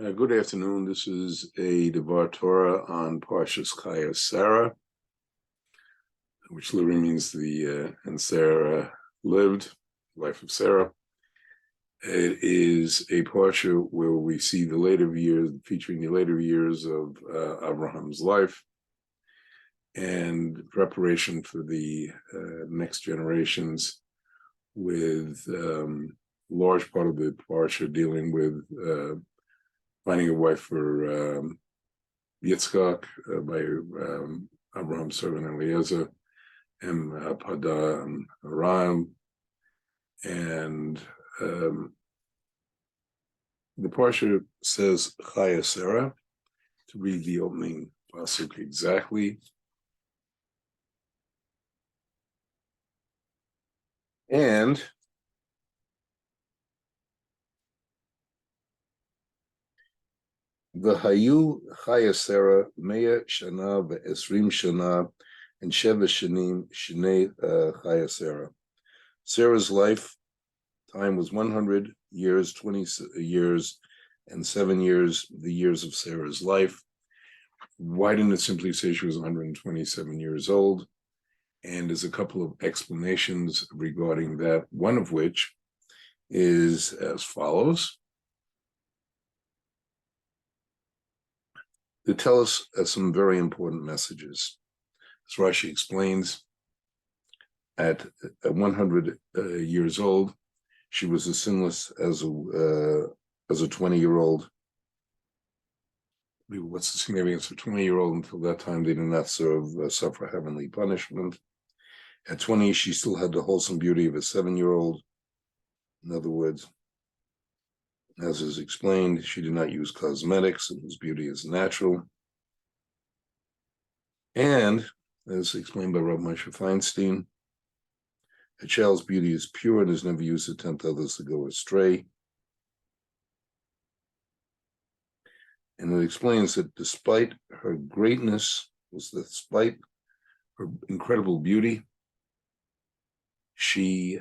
Good afternoon. This is a Devar Torah on Parashat Chayei Sarah, which literally means and Sarah lived, life of Sarah. It is a parsha where we see the later years, featuring the later years of Abraham's life and preparation for the next generations, with large part of the parsha dealing with finding a wife for Yitzchak by Abraham's servant Eliezer, and Pada and Aram. And the parsha says Chayei Sarah, to read the opening pasuk exactly. And V'hayu Chayei Sarah Mea Shana Ve'esrim Shana and Sheva Shanim Shnei Chayei Sarah. Sarah's life time was 100 years, 20 years, and 7 years, the years of Sarah's life. Why didn't it simply say she was 127 years old? And there's a couple of explanations regarding that, one of which is as follows. To tell us some very important messages. As Rashi explains, at 100 years old, she was as sinless as a 20-year-old. What's the significance of a 20-year-old? Until that time, they did not suffer heavenly punishment. At 20, she still had the wholesome beauty of a 7-year-old. In other words, as is explained, she did not use cosmetics, and whose beauty is natural. And, as explained by Rabbi Moshe Feinstein, a child's beauty is pure and is never used to tempt others to go astray. And it explains that despite her greatness, despite her incredible beauty, she,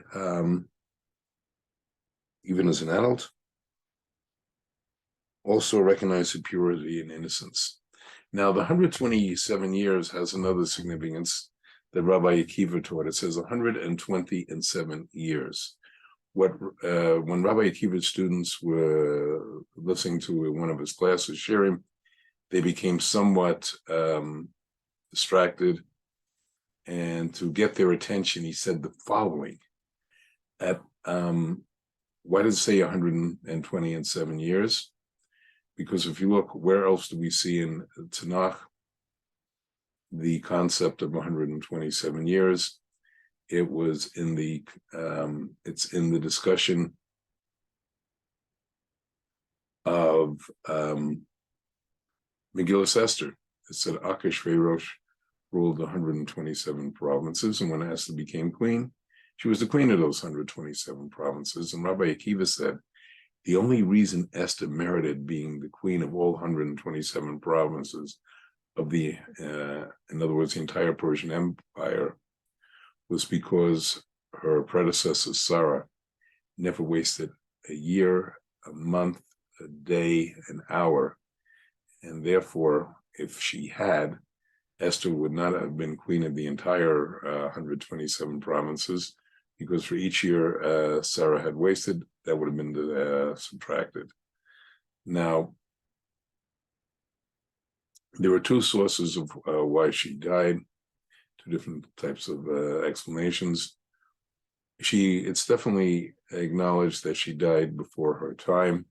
even as an adult, also recognized her purity and innocence. Now, the 127 years has another significance that Rabbi Akiva taught. It says 127 years. When Rabbi Akiva's students were listening to one of his classes, sharing, they became somewhat distracted. And to get their attention, he said the following: why does it say 127 years? Because if you look, where else do we see in Tanakh the concept of 127 years? It was in it's in the discussion of Megillas Esther. It said Achashverosh ruled 127 provinces, and when Esther became queen, she was the queen of those 127 provinces. And Rabbi Akiva said, the only reason Esther merited being the queen of all 127 provinces of in other words, the entire Persian Empire, was because her predecessor, Sarah, never wasted a year, a month, a day, an hour. And therefore, if she had, Esther would not have been queen of the entire 127 provinces, because for each year Sarah had wasted, that would have been subtracted. Now, there were two sources of why she died, two different types of explanations. It's definitely acknowledged that she died before her time.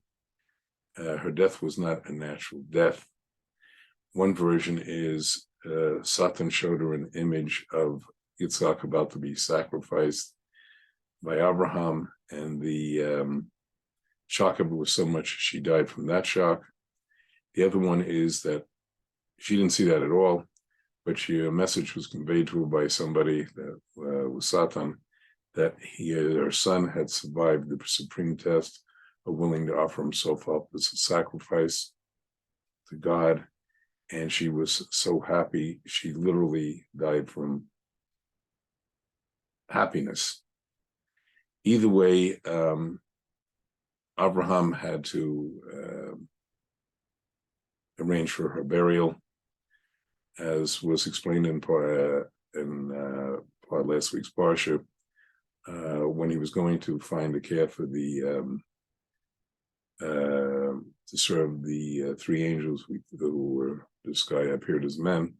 Her death was not a natural death. One version is Satan showed her an image of Yitzchak about to be sacrificed by Abraham, and the shock of it was so much she died from that shock. The other one is that she didn't see that at all, but a message was conveyed to her by somebody that was Satan, that her son had survived the supreme test of willing to offer himself up as a sacrifice to God. And she was so happy, she literally died from happiness. Either way, Abraham had to arranged for her burial, as was explained in part last week's parsha. When he was going to find a calf for to serve the three angels who were, this guy appeared as men,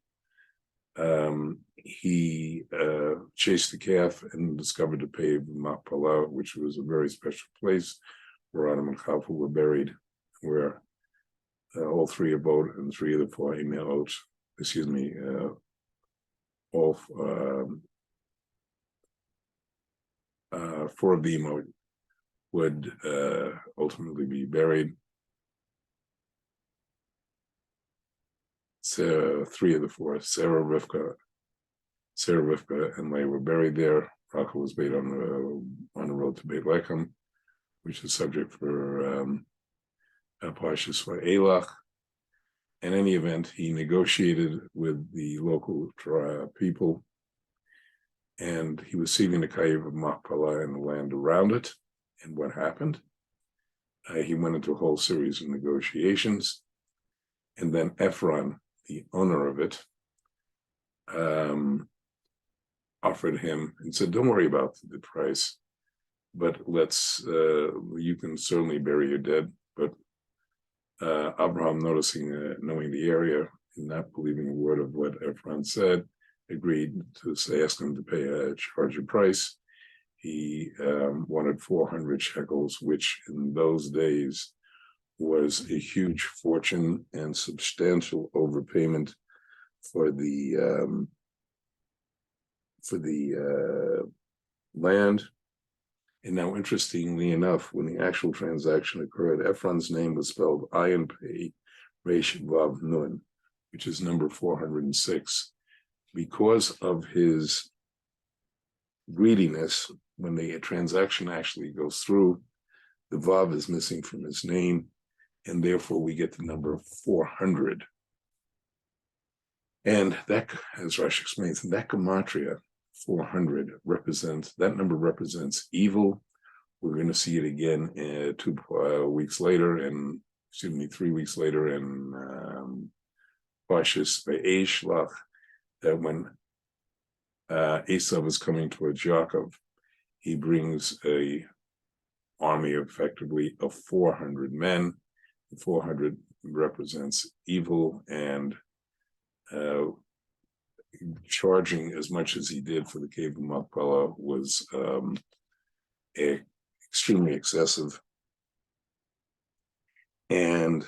he chased the calf and discovered the cave of Machpelah, which was a very special place where Adam and Chava were buried, where all three abode, and three of the four imelot, all four of the imot would ultimately be buried. So three of the four, Sarah, Rivka, and Leah were buried there. Rachel was buried on the road to Beit Lechem, which is subject for Parashat Chayei. In any event, he negotiated with the local people, and he was seeking the cave of Machpelah and the land around it. And what happened? He went into a whole series of negotiations, and then Ephron, the owner of it, offered him and said, "Don't worry about the price, but you can certainly bury your dead." But Abraham, knowing the area and not believing a word of what Ephron said, agreed to ask him to pay a price. He wanted 400 shekels, which in those days was a huge fortune and substantial overpayment for the land. And now, interestingly enough, when the actual transaction occurred, Ephron's name was spelled Ayin Pei Resh Vav Nun, which is number 406. Because of his greediness, when the transaction actually goes through, the Vav is missing from his name, and therefore we get the number 400. And that, as Rashi explains, that gematria, 400, that number represents evil. We're going to see it again 3 weeks later in Parshas Chayei Sarah, that when Esav is coming towards Yaakov, he brings a army effectively of 400 men. 400 represents evil, and charging as much as he did for the cave of Machpelah was extremely excessive. And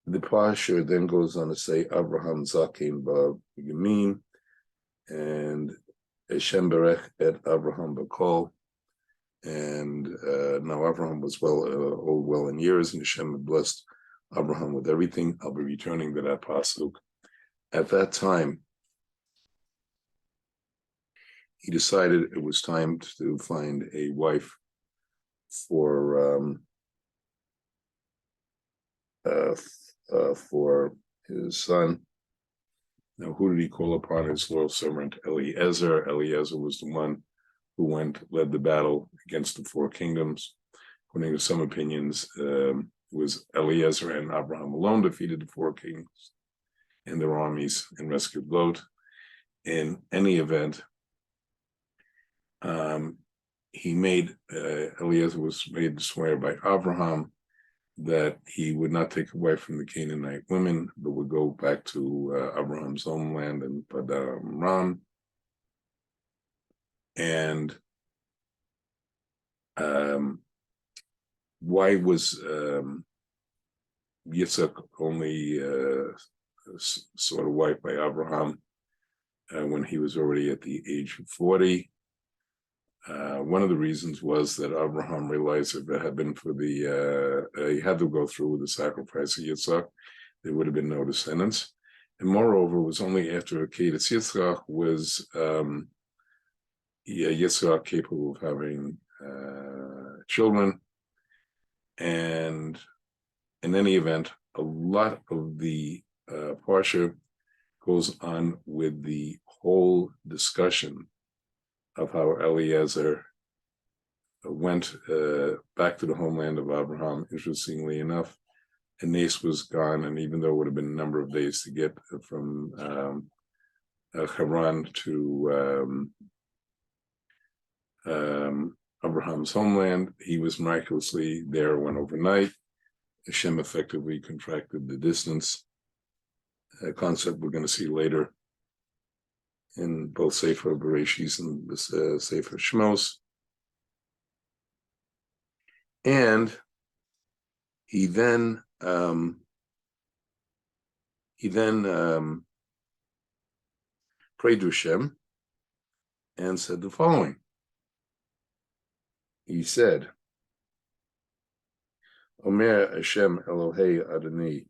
the Pasha then goes on to say, Abraham Zakim ba Yamin, and Hashem Berech et Abraham Bakol. And now Abraham was well in years, and Hashem had blessed Abraham with everything. I'll be returning to that pasuk. At that time, he decided it was time to find a wife for his son. Now, who did he call upon? His loyal servant Eliezer. Eliezer was the one who led the battle against the four kingdoms. According to some opinions, it was Eliezer and Abraham alone defeated the four kings and their armies and rescued Lot. In any event, Eliezer was made to swear by Abraham that he would not take away from the Canaanite women, but would go back to Abraham's homeland in Padan Aram. And why was Yitzhak only sort of wife by Abraham when he was already at the age of 40? One of the reasons was that Abraham realized if it had been for he had to go through with the sacrifice of Yitzhak, there would have been no descendants. And moreover, it was only after Akedat Yitzhak was Yitzhak capable of having children. And in any event, a lot of the Parsha goes on with the whole discussion of how Eliezer went back to the homeland of Abraham. Interestingly enough, Anes was gone, and even though it would have been a number of days to get from Haran to Abraham's homeland, he was miraculously there, went overnight. Hashem effectively contracted the distance, a concept we're going to see later in both Sefer Bereshis and Sefer Shmos. And he then prayed to Hashem and said the following. He said, Omer Hashem Elohei Adonai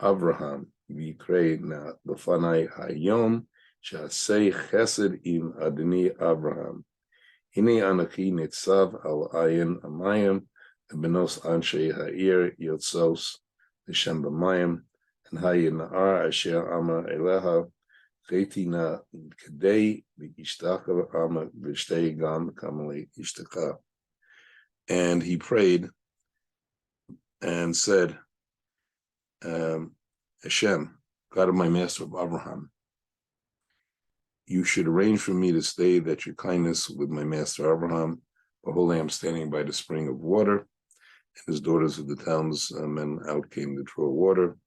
Avraham v'yikrei na lefanai hayom sha'asei chesed im Adonai Avraham. Hine anaki nitzav al ayin amayim benos anshe ha'ir yotzos l'shem b'mayim and hayin na'ar asher ama eleha cheti na kedei v'ishtaka ama v'shtei gam kamali ishtaka. And he prayed and said, Hashem, God of my master of Abraham, you should arrange for me to stay that your kindness with my master Abraham. Behold, I am standing by the spring of water, and his daughters of the townsmen out came to draw water.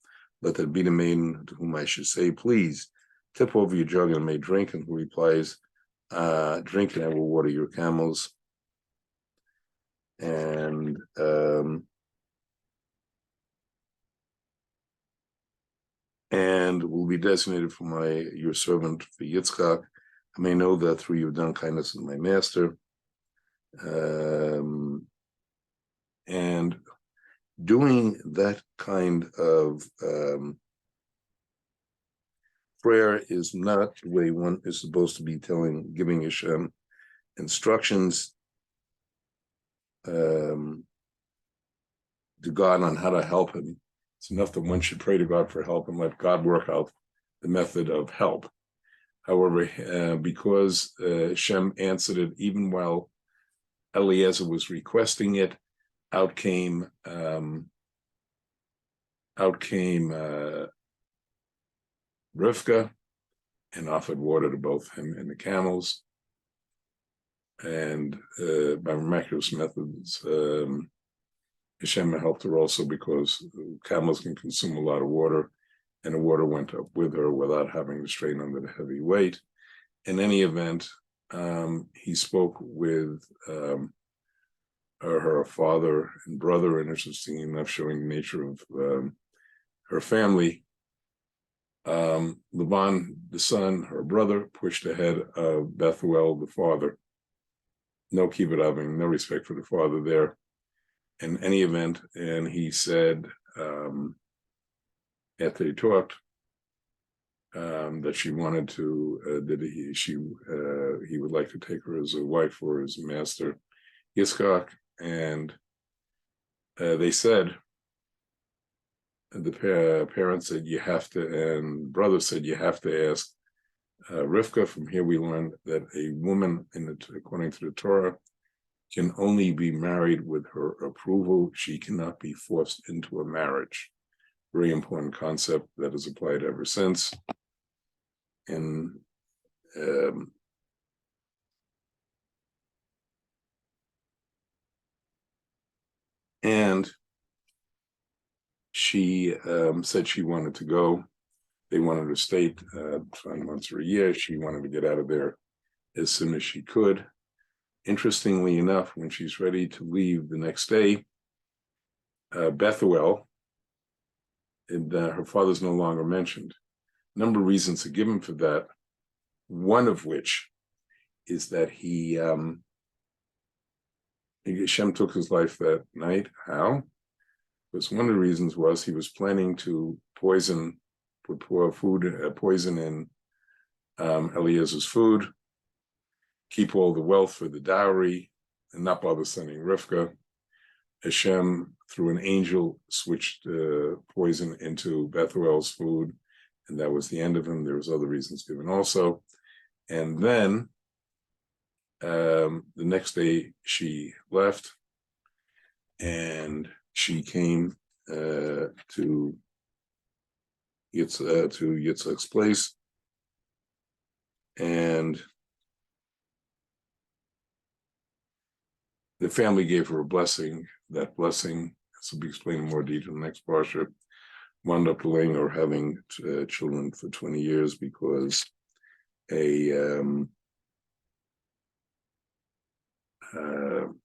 Let that be the maiden to whom I should say, please tip over your jug and I may drink. And who replies, drink and I will water your camels. And will be designated for your servant for Yitzchak. I may know that through you've done kindness to my master. And doing that kind of prayer is not the way one is supposed to be giving Hashem instructions to God on how to help him. It's enough that one should pray to God for help and let God work out the method of help. However, because Hashem answered it even while Eliezer was requesting it, out came Rivka and offered water to both him and the camels. And by miraculous methods, Hashem helped her also because camels can consume a lot of water, and the water went up with her without having to strain under the heavy weight. In any event, he spoke with her father and brother, and interestingly enough, showing the nature of her family. Laban, the son, her brother, pushed ahead of Bethuel, the father. No kibbud avim, no respect for the father there. In any event, and he said, after he talked, that she wanted to, he would like to take her as a wife for his master Yitzchak, and they said, the parents said, you have to, and brother said, you have to ask Rivka. From here we learned that a woman, according to the Torah, can only be married with her approval. She cannot be forced into a marriage. Very important concept that is applied ever since. And she said she wanted to go. They wanted her to stay 5 months or a year. She wanted to get out of there as soon as she could. Interestingly enough, when she's ready to leave the next day, Bethuel, her father's no longer mentioned. A number of reasons are given for that, one of which is that Hashem took his life that night. How? Because one of the reasons was he was planning to put poison in Eliezer's food, keep all the wealth for the dowry, and not bother sending Rivka. Hashem, through an angel, switched poison into Bethuel's food, and that was the end of him. There was other reasons given also. And then The next day she left, and she came to Yitzchak's place, and the family gave her a blessing. That blessing, as will be explained in more detail in the next parsha, wound up delaying or having children for 20 years because a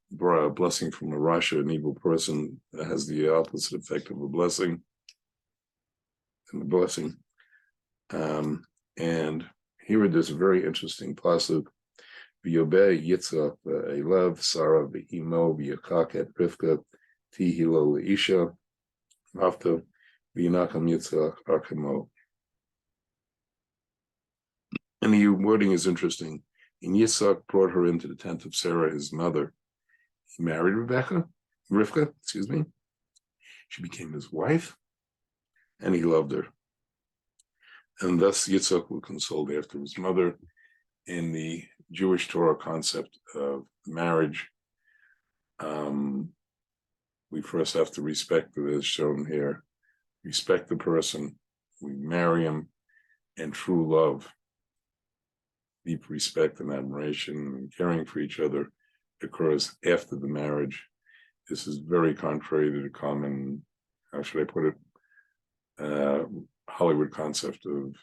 blessing from a Rasha, an evil person, has the opposite effect of a blessing. And the blessing. And here there's a very interesting pasuk. V'yobeh Yitzchak Elav Sarah v'imo v'yakak et Rivka tihilo leisha after v'yinakam Yitzchak arkamo. And the wording is interesting. And Yitzchak brought her into the tent of Sarah, his mother. He married Rivka, She became his wife, and he loved her. And thus Yitzchak was consoled after his mother. In the Jewish Torah concept of marriage, we first have to respect it as shown here. Respect the person, we marry him, and true love, deep respect and admiration and caring for each other occurs after the marriage. This is very contrary to the common, how should I put it, Hollywood concept of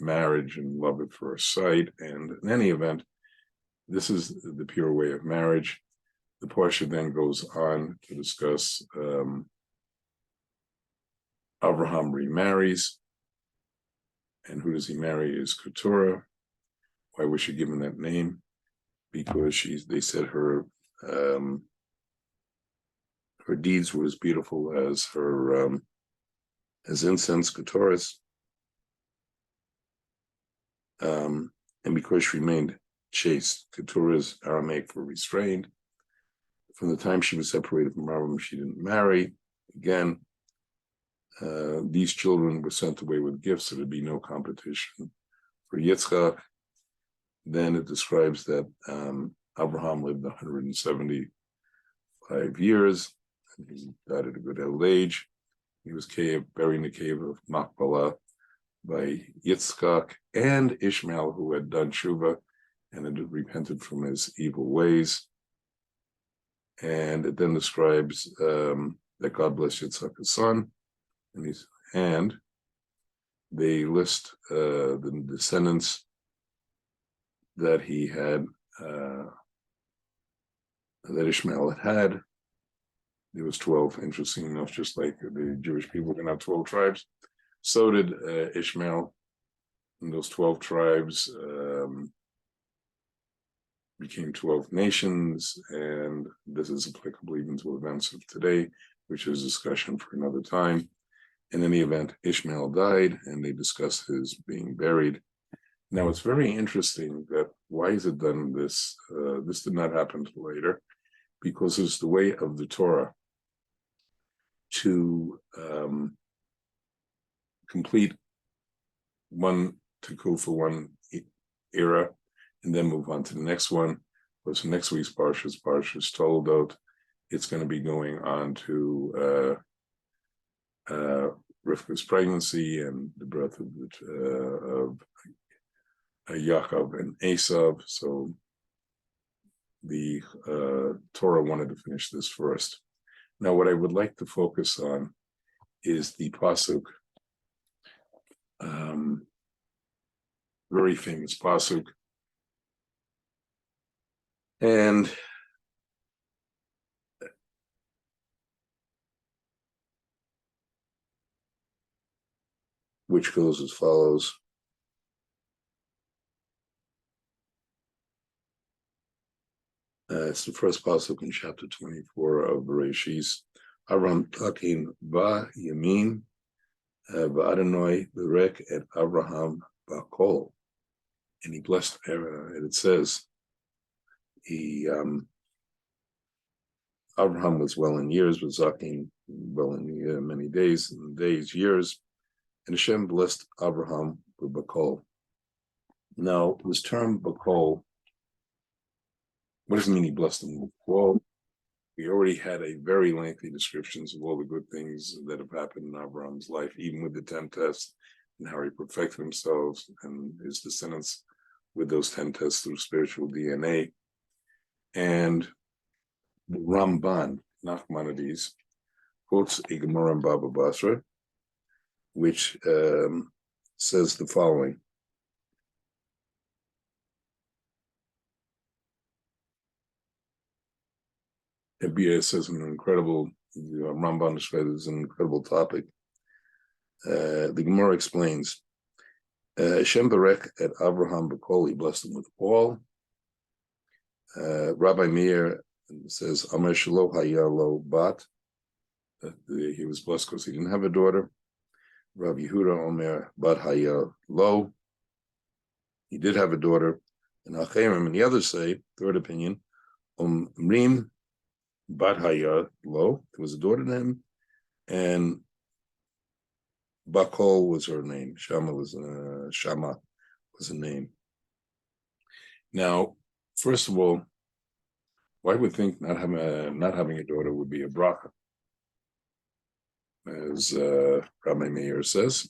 marriage and love at first sight. And in any event, this is the pure way of marriage. The Parsha then goes on to discuss Abraham remarries. And who does he marry? Is Keturah. Why was she given that name? Because they said her deeds were as beautiful as her as incense, Keturah's. And because she remained chaste, Keturah's Aramaic for restrained. From the time she was separated from Abraham, she didn't marry. Again, these children were sent away with gifts, so there'd be no competition for Yitzchak. Then it describes that Abraham lived 175 years, and he died at a good old age. He was buried in the cave of Machpelah by Yitzchak and Ishmael, who had done tshuva and had repented from his evil ways. And it then describes that God blessed Yitzchak, his son, and they list the descendants that he had, that Ishmael had. There was 12, interesting enough, just like the Jewish people can have 12 tribes. So did Ishmael. And those 12 tribes became 12 nations, and this is applicable even to events of today, which is a discussion for another time. In any event, Ishmael died, and they discussed his being buried. Now, it's very interesting that why is it done this? This did not happen till later, because it's the way of the Torah to complete one tikkun for one era and then move on to the next one. Because next week's parsha is Toldot. It's going to be going on to Rivka's pregnancy and the birth of Yaakov and Esav. So the Torah wanted to finish this first. Now, what I would like to focus on is the pasuk, very famous pasuk, and which goes as follows. It's the first pasuk in chapter 24 of Bereshis. Abraham takin ba yamin va'adonai berek et Abraham ba'kol, and he blessed. And it says Abraham was well in years, but Zakin well in many days, years, and Hashem blessed Abraham with Ba'kol. Now, this term Ba'kol What does it mean he blessed them with qual? We already had a very lengthy descriptions of all the good things that have happened in Abraham's life, even with the 10 tests, and how he perfected himself and his descendants with those 10 tests through spiritual DNA. And the Ramban, Nachmanides, quotes a Gemara in Baba Basra, which says the following. Abia says an incredible, Ramban describes an incredible topic. The Gemara explains, Hashem Barek at Abraham B'Kol, he blessed him with all. Rabbi Meir says, Amar Shelo Haya Lo Bat, he was blessed because he didn't have a daughter. Rabbi Yehuda Omer Bat Haya Lo, he did have a daughter. And Acherim and the others say, third opinion, Omrim Bat Haya Lo, there was a daughter to him, and Bakol was her name. Shama was a name. Now, first of all, why would think not having a daughter would be a bracha? As Rabbi Meir says,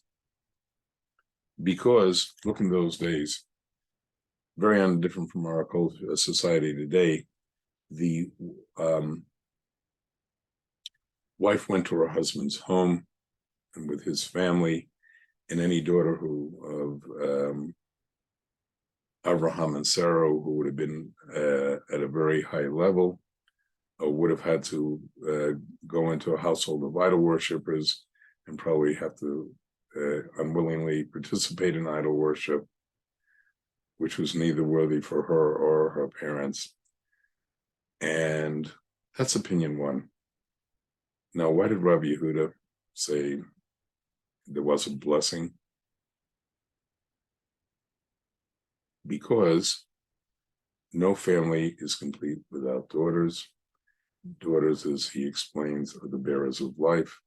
because look in those days, very different from our culture, society today. The wife went to her husband's home and with his family, and any daughter of Abraham and Sarah, who would have been at a very high level, would have had to go into a household of idol worshippers and probably have to unwillingly participate in idol worship, which was neither worthy for her or her parents. And that's opinion one. Now, why did Rabbi Yehuda say there was a blessing? Because no family is complete without daughters. Daughters, as he explains, are the bearers of life,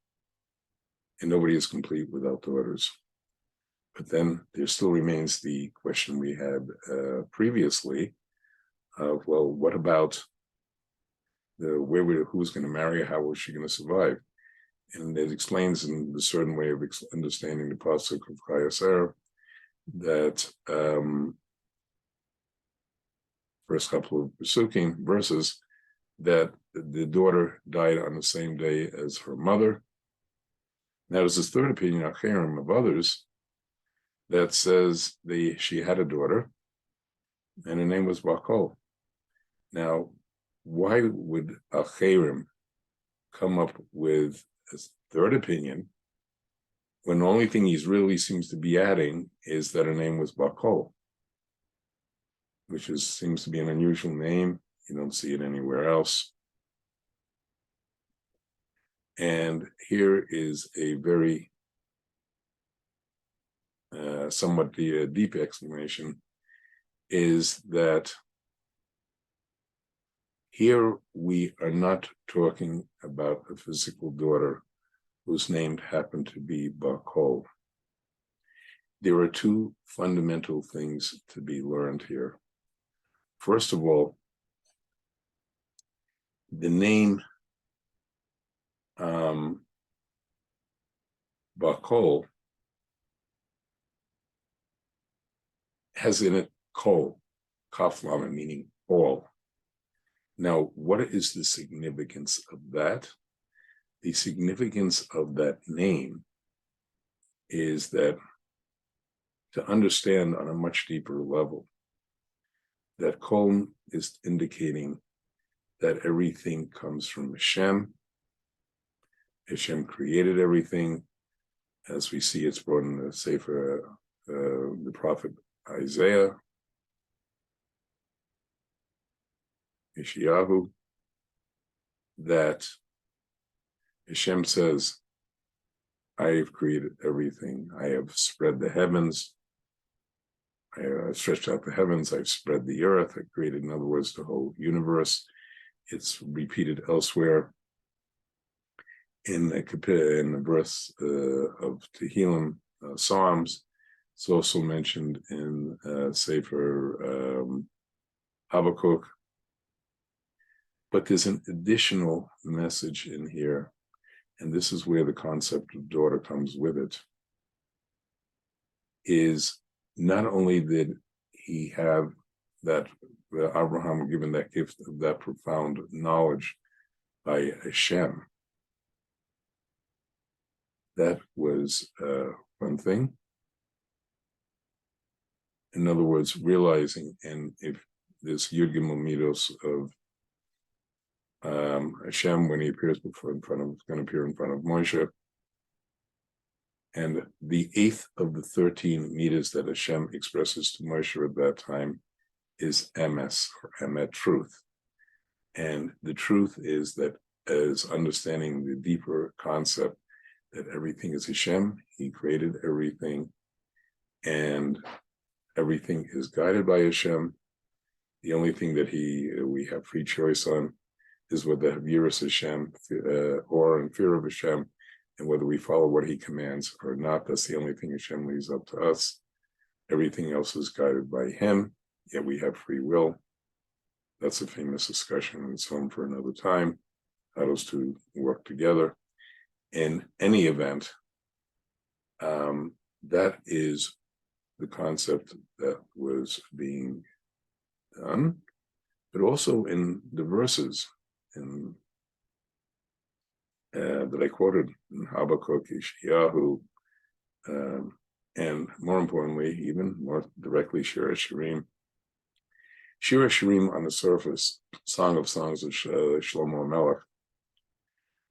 and nobody is complete without daughters. But then there still remains the question we had previously of, well, what about who's going to marry her? How was she going to survive? And it explains in a certain way of understanding the Parashat of Chayei Sarah that first couple of Pesukim verses, that the daughter died on the same day as her mother. Now, there's this third opinion, Acherim, of others, that says she had a daughter, and her name was Bakol. Now, why would Acherim come up with a third opinion when the only thing he really seems to be adding is that her name was Bakol, which seems to be an unusual name. You don't see it anywhere else. And here is a very somewhat deep explanation, is that here we are not talking about a physical daughter whose name happened to be Bakol. There are two fundamental things to be learned here. First of all, the name Bakol has in it kol, kaf lamed, meaning all. Now, what is the significance of that? The significance of that name is that to understand on a much deeper level that kol is indicating that everything comes from Hashem. Hashem created everything. As we see, it's brought in the Sefer, the prophet Isaiah, Yeshayahu, that Hashem says, I have created everything. I have spread the heavens. I have stretched out the heavens. I've spread the earth. I created, in other words, the whole universe. It's repeated elsewhere in the verse of Tehillim, Psalms. It's also mentioned in Sefer Habakkuk, But there's an additional message in here, and this is where the concept of daughter comes with it, is not only did he have that, Abraham given that gift of that profound knowledge by Hashem. That was one thing. In other words, realizing, and if this Yud Gimel Midos of Hashem, when he appears going to appear in front of Moshe, and the 8th of the 13 midas that Hashem expresses to Moshe at that time is emes, or emet, truth. And the truth is that, as understanding the deeper concept that everything is Hashem, he created everything, and everything is guided by Hashem. The only thing that we have free choice on is whether have Yiras Hashem, or in fear of Hashem, and whether we follow what he commands or not. That's the only thing Hashem leaves up to us. Everything else is guided by him, yet we have free will. That's a famous discussion, and it's one for another time, how those two work together. In any event, that is the concept that was being done, but also in the verses that I quoted in Habakkuk, Yeshayahu, and more importantly, even more directly, Shir HaShirim. Shir HaShirim on the surface, Song of Songs of Shlomo Melech,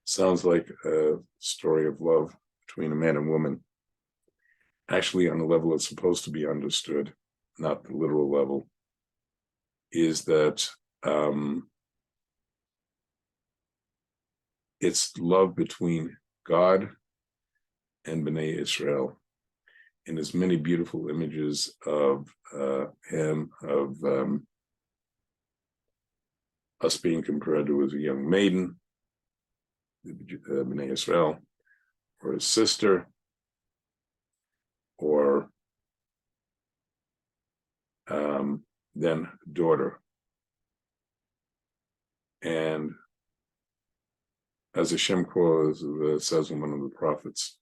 sounds like a story of love between a man and woman. Actually, on the level it's supposed to be understood, not the literal level, is that it's love between God and Bnei Israel. And there's many beautiful images of him, of us being compared to as a young maiden, Bnei Israel, or his sister, or then daughter. And as Hashem says in one of the prophets,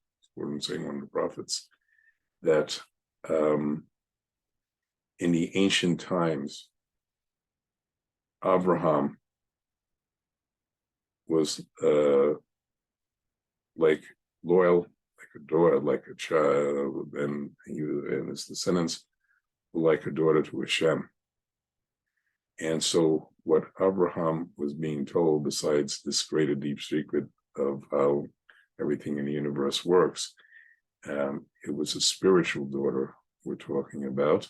that in the ancient times, Abraham was like loyal, like a daughter, like a child, and his descendants were like a daughter to Hashem. And so what Abraham was being told, besides this greater deep secret of how everything in the universe works, it was a spiritual daughter we're talking about,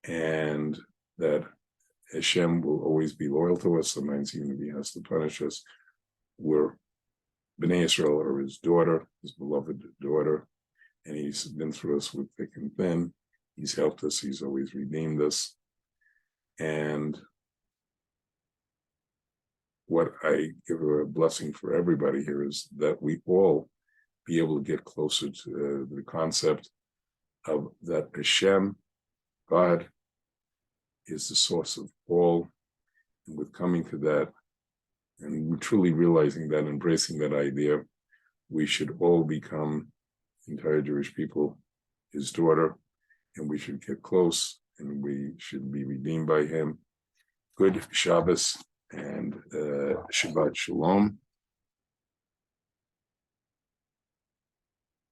and that Hashem will always be loyal to us. Sometimes even if he has to punish us, we're Bnei Israel, or his daughter, his beloved daughter, and he's been through us with thick and thin. He's helped us. He's always redeemed us. And what I give a blessing for everybody here is that we all be able to get closer to the concept of that Hashem, God, is the source of all. And with coming to that, and truly realizing that, embracing that idea, we should all become, the entire Jewish people, his daughter, and we should get close, and we should be redeemed by him. Good Shabbos and Shabbat Shalom.